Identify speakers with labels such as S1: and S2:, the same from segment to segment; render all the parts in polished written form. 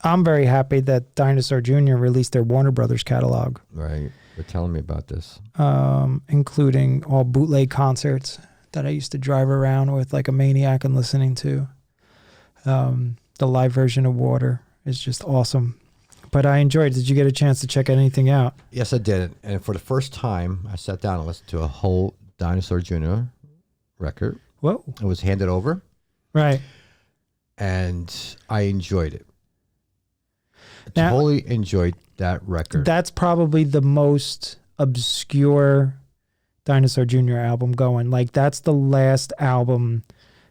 S1: I'm very happy that Dinosaur Jr. released their Warner Bros. Catalog.
S2: Right. They're telling me about this.
S1: Including all bootleg concerts that I used to drive around with like a maniac and listening to. The live version of Water is just awesome. But I enjoyed it. Did you get a chance to check anything out?
S2: Yes, I did. And for the first time, I sat down and listened to a whole Dinosaur Jr. record.
S1: Whoa.
S2: It was handed over.
S1: Right.
S2: And I enjoyed it.
S1: Now,
S2: totally enjoyed that record.
S1: That's probably the most obscure Dinosaur Jr. album going. Like, that's the last album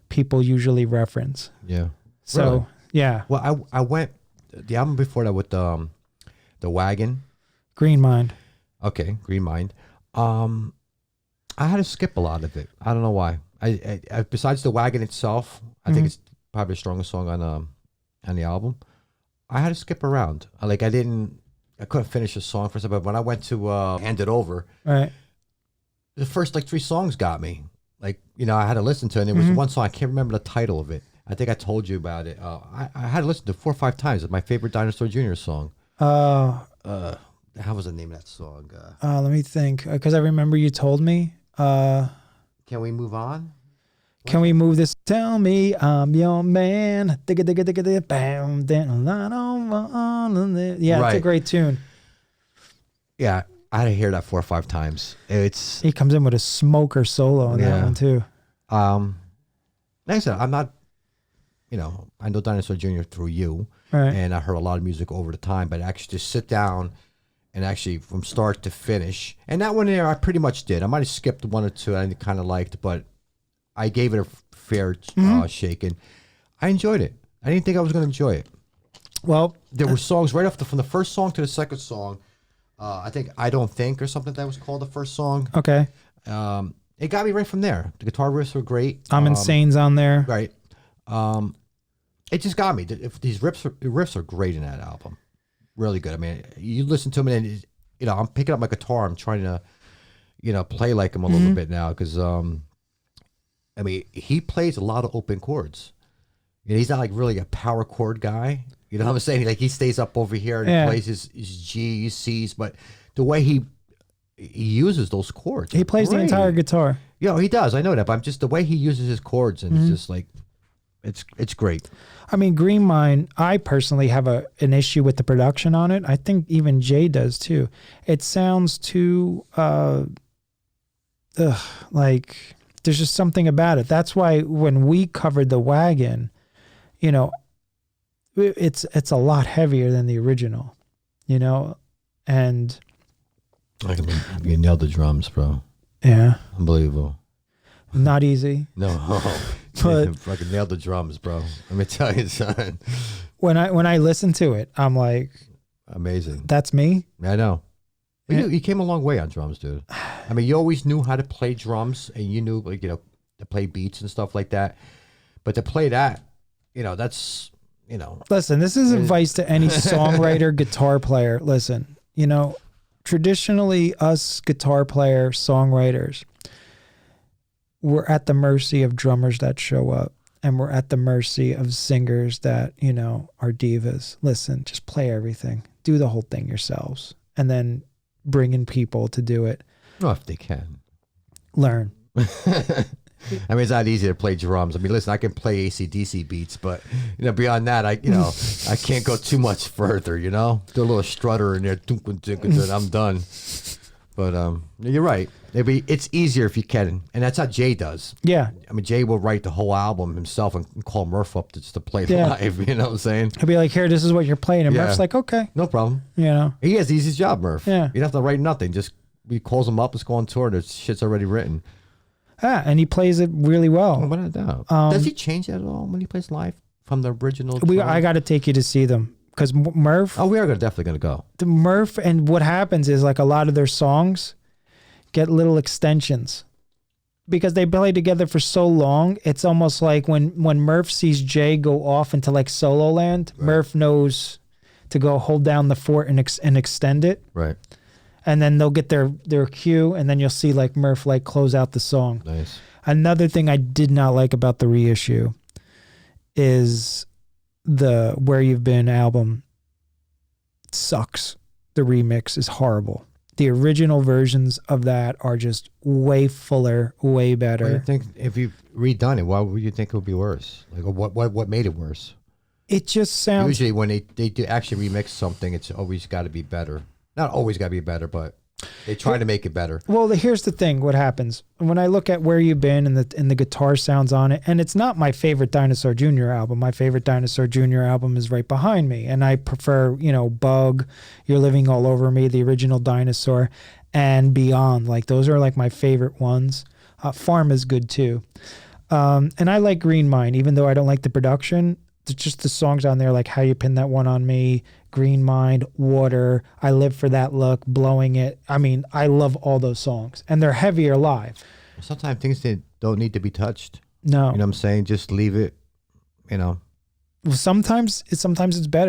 S1: people usually reference.
S2: Yeah.
S1: So,
S2: really?
S1: Yeah.
S2: Well, I went, the album before that with the Wagon.
S1: Green Mind.
S2: Okay, Green Mind. I had to skip a lot of it. I don't know why. I besides the Wagon itself, I think it's probably the strongest song on the album. I had to skip around. I couldn't finish a song for some, but when I went to hand it over,
S1: right,
S2: the first like 3 songs got me. Like, I had to listen to it, and there was one song, I can't remember the title of it. I think I told you about it. I had to listen to it 4 or 5 times. It's my favorite Dinosaur Jr. song. How was the name of that song?
S1: Let me think, because I remember you told me.
S2: Can we move on?
S1: Can we move this? Tell me I'm your man. Yeah,
S2: Right.
S1: It's a great tune.
S2: Yeah, I had to hear that 4 or 5 times.
S1: He comes in with a smoker solo on that one too.
S2: Like I said, I'm not, I know Dinosaur Jr. through you,
S1: right,
S2: and I heard a lot of music over the time, but actually just sit down and actually from start to finish. And that one there, I pretty much did. I might have skipped 1 or 2 I kind of liked, but I gave it a fair shake, and I enjoyed it. I didn't think I was going to enjoy it.
S1: Well,
S2: there were songs right from the first song to the second song. I think I Don't Think or something that was called the first song.
S1: Okay.
S2: It got me right from there. The guitar riffs were great.
S1: I'm Insane's on there.
S2: Right. It just got me. These riffs are great in that album. Really good. I mean, you listen to them and, I'm picking up my guitar. I'm trying to, play like him a little bit now because, he plays a lot of open chords. He's not like really a power chord guy. You know what I'm saying? Like he stays up over here and plays his G's, C's, but the way he uses those chords.
S1: He plays the entire guitar.
S2: He does. I know that, but I'm just the way he uses his chords, and it's just like, it's great.
S1: I mean, Green Mind, I personally have an issue with the production on it. I think even Jay does too. It sounds too, like there's just something about it. That's why when we covered the Wagon, it's a lot heavier than the original, and
S2: you nailed the drums, bro.
S1: Yeah,
S2: unbelievable.
S1: Not easy.
S2: No, but fucking nailed the drums, bro. Let me tell you, son.
S1: When I listen to it, I'm like,
S2: amazing.
S1: That's me.
S2: I know. You came a long way on drums, dude. I mean, you always knew how to play drums, and you knew, like, to play beats and stuff like that. But to play that, that's,
S1: Listen, this is advice to any songwriter, guitar player. Listen, traditionally, us guitar players, songwriters, we're at the mercy of drummers that show up, and we're at the mercy of singers that, are divas. Listen, just play everything. Do the whole thing yourselves. And then bring in people to do it.
S2: Well, if they can.
S1: Learn.
S2: I mean, it's not easy to play drums. I mean, listen, I can play AC/DC beats, but beyond that, I can't go too much further. Do a little strutter in there, and I'm done. But you're right. It's easier if you can, and that's how Jay does. Yeah. I mean, Jay will write the whole album himself and call Murph up just to play live. You know what I'm saying?
S1: He'll be like, "Here, this is what you're playing," and Murph's like, "Okay,
S2: no problem." He has the easiest job, Murph. Yeah. You don't have to write nothing. Just he calls him up. Let's go on tour. The shit's already written.
S1: Ah, and he plays it really well.
S2: Without doubt. Does he change that at all when he plays live from the original?
S1: I got to take you to see them because Murph.
S2: Oh, we are definitely going to go.
S1: The Murph, and what happens is like a lot of their songs get little extensions because they play together for so long. It's almost like when Murph sees Jay go off into like solo land, right. Murph knows to go hold down the fort and extend it. Right. And then they'll get their cue, and then you'll see like Murph like close out the song. Nice. Another thing I did not like about the reissue is the Where You've Been album sucks. The remix is horrible. The original versions of that are just way fuller, way better.
S2: What do you think if you redone it? Why would you think it would be worse? Like, what made it worse?
S1: It just sounds.
S2: Usually, when they do actually remix something, it's always got to be better. Not always got to be better, but they try to make it better.
S1: Well, here's the thing. What happens when I look at Where You've Been and the guitar sounds on it, and it's not my favorite Dinosaur Jr. album. My favorite Dinosaur Jr. album is right behind me, and I prefer, Bug, You're Living All Over Me, the original Dinosaur, and Beyond. Like, those are like my favorite ones. Farm is good too, and I like Green Mine, even though I don't like the production. Just the songs on there, like How You Pin That One on Me, Green Mind, Water, I Live for That Look, Blowing It. I mean, I love all those songs, and they're heavier live.
S2: Sometimes things that don't need to be touched.
S1: No.
S2: You know what I'm saying? Just leave it,
S1: Well, sometimes it's better.